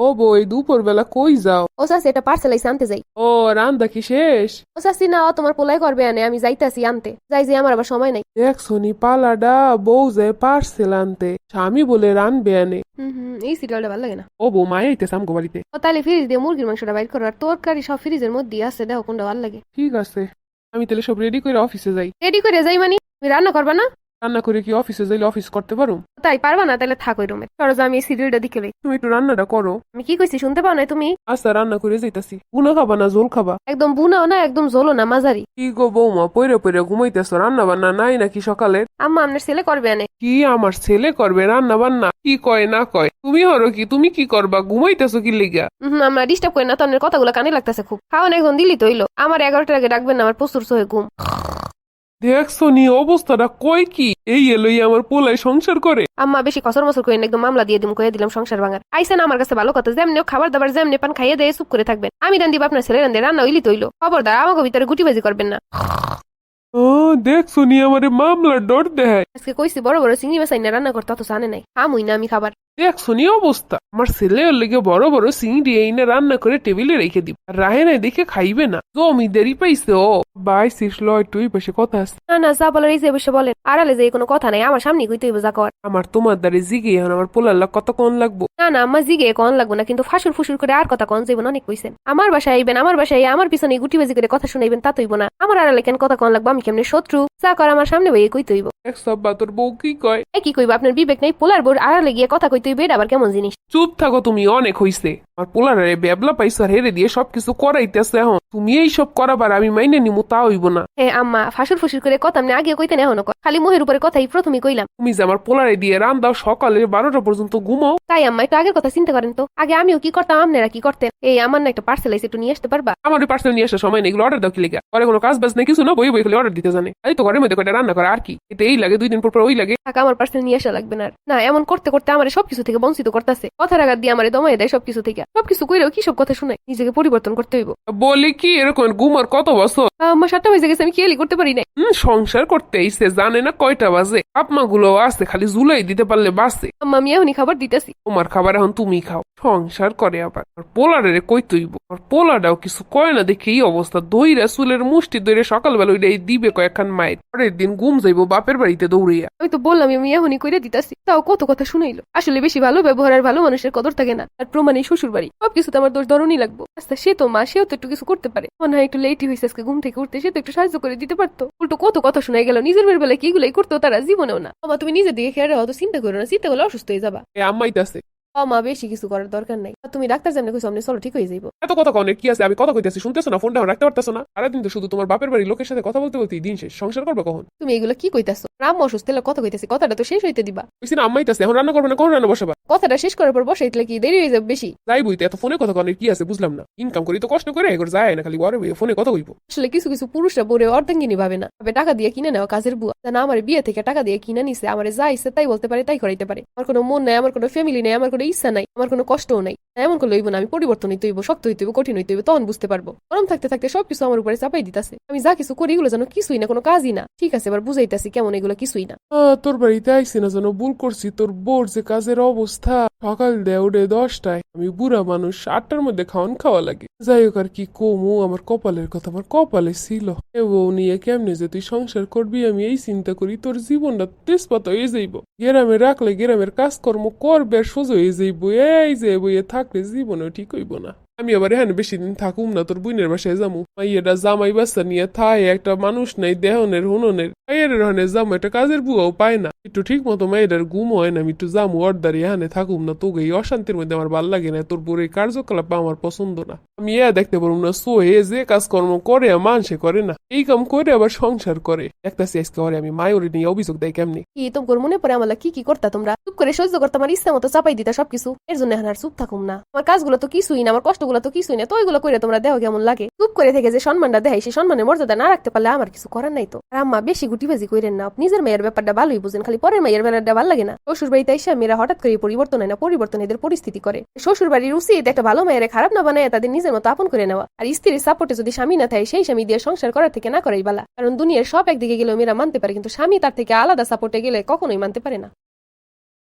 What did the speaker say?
ও বই দুপুর বেলা কই যাও? ও চাচি এটা পার্সেল আইসে আনতে যাই। ও রান্দা কি শেষ? ও চাচি না, ও তোমার পোলাই করবে আনে, আমি যাইতাছি আনতে। যাই যে আমার আবার সময় নাই। দেখছনি পালাডা বউ যায় পার্সেল আনতে, স্বামী বলে রানবে আনে। এই সিরিয়ালটা ভালো লাগে না। ও বউ মাই আইতেছে আমগো বাড়িতে। ও তাহলে ফ্রিজ দিয়ে মুরগির মাংসটা বাইর করো, আর তরকারি সব ফ্রিজের মধ্যে আছে, দেখো কোনটা ভালো লাগে। ঠিক আছে, আমি তাহলে সব রেডি করে অফিসে যাই। রেডি করে যাই মানে তুমি রান্না করবা না? রান্না করে কি অফিসে যাইলে অফিস করতে পারো? তাই পারবা না, তাহলে থাকো রুমে। ধরো যে আমি এই সিরিয়ালটা দেখে লই। তুমি একটু রান্নাটা করো। আমি কি কইছি শুনতে পাও না তুমি? আচ্ছা রান্না করে যাইতাছি। বুনা খাবা না ঝোল খাবা? একদম বুনাও না একদম ঝোলো না, মাঝারি। কি গো বৌমা, পইরে পইরে ঘুমাইতেছ, রান্না বান্না নাই নাকি সকালে? আম্মা আপনার ছেলে করবে আনে। কি আমার ছেলে করবে রান্না বান্না? কি কয় না কয়? তুমি হরো কি, তুমি কি করবা? ঘুমাইতেছো কি লিগা? আমরা ডিস্টার্ব করি না তো, আপনার কথাগুলো কানে লাগতেছে খুব। খাওয়ান এখন দিলি তো হইলো। আমার 11টার আগে ডাকবেন না, আমার প্রচুর সহে ঘুম। দেখছো নি অবস্থাটা, কয় কি এই এলোই আমার পোলাই সংসার করে? আম্মা বেশি কসর মসর করেন, একদম মামলা দিয়ে দিম, কয়ে দিলাম সংসার ভাঙার। আইসেন আমার কাছে ভালো কথা, যেমনি খাবার দাবার যেমনি পান খাইয়ে দেয় চুপ করে থাকবেন। আমি রান দিব, আপনার ছেলে রান্ধে, রান্না হইলি তৈল। খবরদার আমাকে ভিতরে গুটিবাজি করবেন না। ও দেখছো নি আমারে মামলার ডর দেয়। আজকে কইছি বড় বড় চিংড়ি মাছ আইনা রান্না করতে, অত জানে নাই। আমুই না আমি খাবার। দেখছো নি অবস্থা, আমার ছেলে ওর লেগে বড় বড় চিংড়ি এইনে রান্না করে টেবিলে রেখে দিব, রাহে নাই দেখে খাইবে না। জমি দেরি পাইছে ও বাই শিখলো একটু এই পাশে কথা আছে। না না, যা বলার এই যে বসে বলেন, আড়ালে যে কোনো কথা নাই, আমার সামনে কইতে হইব যা কর। আমার তোমার দ্বারে জিগে এখন আমার পোলার লাগ কত কোন লাগবো? না না আম্মা, জিগে কন লাগবো না, কিন্তু ফাঁসুর ফুসুর করে আর কথা কন যাইব না, অনেক কইছেন। আমার বাসায় আইবেন, আমার বাসায় আমার পিছনে গুটিবাজি করে কথা শুনাইবেন, তা তৈব না। আমার আড়ালে কেন কথা কন লাগবো? আমি কেমনে শত্রু? যা কর আমার সামনে বইয়ে কইতে হইব। এক সব্বা তোর বউ কি কয়? কি কইবা? আপনার বিবেক নাই? পোলার বোর আড়ালে গিয়ে কথা কইতে হইবে, এটা আবার কেমন জিনিস? চুপ থাকো তুমি, অনেক হইছে। আমার পোলারে বেবলা পাইছো আর হেরে দিয়ে সবকিছু করাইতেছে, এখন তুমি এই সব করাবার আমি মাইনে নিমু তা হইব না। হ্যাঁ আম্মা, ফাঁসুর ফুসুর করে কথা আমি আগে কইতেন, এখনো কর। খালি মুহের উপরে কথাই প্রথমে কইলাম। তুমি যে আমার পোলারে দিয়ে রান্দাও সকালে 12টা পর্যন্ত ঘুমাও। তাই আম্মা একটু আগের কথা চিন্তা করেন তো। আগে আমিও কি করতাম, আপনারা কি করতেন? এই আমার না একটা পার্সেল আইছে, একটু নিয়ে আসতে পারবা? আমার ওই পার্সেল নিয়ে আসার সময় নেই, এগুলো অর্ডার দাও কি লেগে? পরে কোনো কাজ বাজ নেই কিছু না, বই বই খালি অর্ডার দিতে জানে। এই তো ঘরের মধ্যে কয়টা রান্না করে আর কি, এতে এই লাগে 2 দিন পর পর ওই লাগে। টাকা আমার পার্সেল নিয়ে আসা লাগবে না আর। না, এমন করতে করতে আমার সবকিছু থেকে বঞ্চিত করতেছে। কথার আঘাত দিয়ে আমার দমাই দেয় সবকিছু থেকে। সবকিছু কইরেও কি সব কথা শুনায়? নিজেকে পরিবর্তন করতে হইব। বলি কি এরকম ঘুমার কত বছর? আমার 7টা বেজে গেছে, আমি খেয়ালই করতে পারি না। সংসার করতে এইসে জানে না কয়টা বাজে। আপমা গুলো আছে, খালি জুলাই দিতে পারলে বাসে। আম্মা আমি এখনই খাবার দিতেছি। তোমার খাবার এখন তুমি খাও, সংসার করে আবার। আর পোলারে কই তুইব, আর পোলাটাও কিছু কয় না দেখে এই অবস্থা। দইরা চুলের মুষ্টি দইরে সকালবেলা ওইটাই দিবে কয়েকখান মায়ের, পরের দিন ঘুম যাইবো বাপের বাড়িতে দৌড়িয়া। আমি তো বললাম আমি এখনই কইরে দিতেছি, তাও কত কথা শুনাইলো। আসলে বেশি ভালো ব্যবহার আর ভালো মানুষের কদর থাকে না। আর প্রমাণই শ্বশুর বাড়ি, সবকিছুতে আমার দোষ ধরনই লাগবো। আচ্ছা সে তো মা, সেও তো একটু কিছু করতে পারে। মনে হয় একটু লেটই হয়েছে আজকে ঘুম থেকে উঠতে, সে তো একটু সাহায্য করে দিতে পারতো। উল্টো কত কথা শোনাই গেল। নিজের মেয়ের বেলায় কি এগুলাই করতো তারা, জীবনেও না। আমা তুমি নিজের দিকে খেয়াল রাখো তো, চিন্তা করো না, চিন্তা করলে অসুস্থ হয়ে যাবা। এ আম্মাইতাছে। মা বেশি কিছু করার দরকার নাই। আর তুমি ডাক্তার যেমন কইছো সামনে চলো, ঠিক হয়ে যাইবো। এত কথা কনে কি আছে? আমি কথা কইতেছি শুনতেছো না? ফোনটা রাখতে পারতেছো না? সারাদিন তো শুধু তোমার বাপের বাড়ির লোকের সাথে কথা বলতে বলতেই দিন শেষ। সংসার করবে কখন? তুমি এগুলো কি কইতাছো? রাম অসুস্থ হলে কথা কইতেছি, কথাটা তো শেষ হইতে দিবা। বুঝছি না, আম্মাইতাছে। এখন রান্না করবে না, কখন রান্না বসাবা? কথাটা শেষ করার পর বসাইতে কি দেরি হয়ে যাবে বেশি? যাই বইতে এত ফোনে কথা কনে কি আছে বুঝলাম না। ইনকাম করি তো কষ্ট করে, এগুলো যায় না, খালি ঘরে বইয়ে ফোনে কথা কইবো। আসলে কিছু কিছু পুরুষরা পরে অর্ধাঙ্গিনী ভাবে না, ভাবে টাকা দিয়ে কিনে নেওয়া কাজের বুয়া। না আমার বিয়ে থেকে টাকা দিয়ে কিনে নিছে, আমার যা ইচ্ছে তাই বলতে পারে, তাই করাইতে পারে। আমার কোনো মন নাই, আমার কোনো ফ্যামিলি নাই, আমার কোনো ইচ্ছা নাই, আমার কোনো কষ্টও নাই। এমন করে লইব না, আমি পরিবর্তন হইতে হইব, শক্ত হইতে হইব, কঠিন হইতে হইব, তখন বুঝতে পারবো। গরম থাকতে থাকতে সবকিছু আমার উপরে চাপাই দিতেছে। আমি যা কিছু করি এগুলো যেন কিছুই না, কোনো কাজই না। ঠিক আছে এবার বুঝাইতেছি কেমন এগুলো কিছুই না। তোর বাড়িতে আইসি না যেন ভুল করছি। তোর বোর যে কাজের অবস্থা, সকাল দেয় উঠে 10টায়, আমি বুড়া মানুষ, 8টার মধ্যে খাওয়ান খাওয়া লাগে। যাই হোক আর কি কমু, আমার কপালের কথা আমার কপালে ছিল। এ বউ নিয়ে কেমনে যে তুই সংসার করবি আমি এই চিন্তা করি। তোর জীবনটা তেজপাত হয়ে যাইব। গ্রামে রাখলে গ্রামের কাজকর্ম করবে আর সোজা হয়ে যাইব। এই যে বইয়ে থাকলে জীবনেও ঠিক হইব না। আমি আবার এখানে বেশি দিন থাকুম না, তোর বোনের বাসায় যামু। মাইয়েরা জামাই বাচ্চা নিয়ে থায়, একটা মানুষ নাই দেহনের হুননের। মাইয়ের ওখানে যামু, একটা কাজের বুয়াও পায় না। একটু ঠিক মতো মাইয়ের ঘুম হয় না। আমি একটু যামু অর্দারি, এখানে থাকুম না। তোকে এই অশান্তির মধ্যে আমার ভাল লাগে না। তোর বোর এই কার্যকলাপ আমার পছন্দ না। আমি দেখতে পারবো না সোহে যে কাজকর্ম করে মানুষে করে না, এই কাম করে আবার সংসার করে। একটা শেষ করে আমি মায়ের নিয়ে অভিযোগ দেয় কেমনি। কি তোমার মনে পড়ে আমার কি কি করতা তোমরা? চুপ করে সহ্য করতে, আমার ইচ্ছা মতো চাপাই দিতা সবকিছু। এর জন্য এখন আর চুপ থাকুম না। আমার কাজগুলো তো কিছুই না, আমার কষ্টগুলো তো কিছুই না, তো ওইগুলো করে তোমরা দেহ কেমন লাগে? চুপ করে থেকে যে সম্মানটা দেয়, সেই সম্মানের মর্যাদা না রাখতে পারলে আমার কিছু করার নাই তো। আর আম্মা বেশি গুটিবাজি করেন না, নিজের মেয়ের ব্যাপারটা ভালোই বুঝেন, খালি পরের মেয়ের ব্যাপারটা ভালো লাগে না। শ্বশুর বাড়িতে এসে মেয়েরা হঠাৎ করে পরিবর্তন হয় না, পরিবর্তন এদের পরিস্থিতি করে। শ্বশুর বাড়ির উচিত একটা ভালো মেয়ের খারাপ না বানায় তাদের নিজের মতো আপন করে নেওয়া। আর স্ত্রীর সাপোর্টে যদি স্বামী না থাকে, সেই স্বামী দিয়ে সংসার করার থেকে না করাই বালা। কারণ দুনিয়ার সব একদিকে গেলেও মেয়েরা মানতে পারে, কিন্তু স্বামী তার থেকে আলাদা সাপোর্টে গেলে কখনোই মানতে পারে না।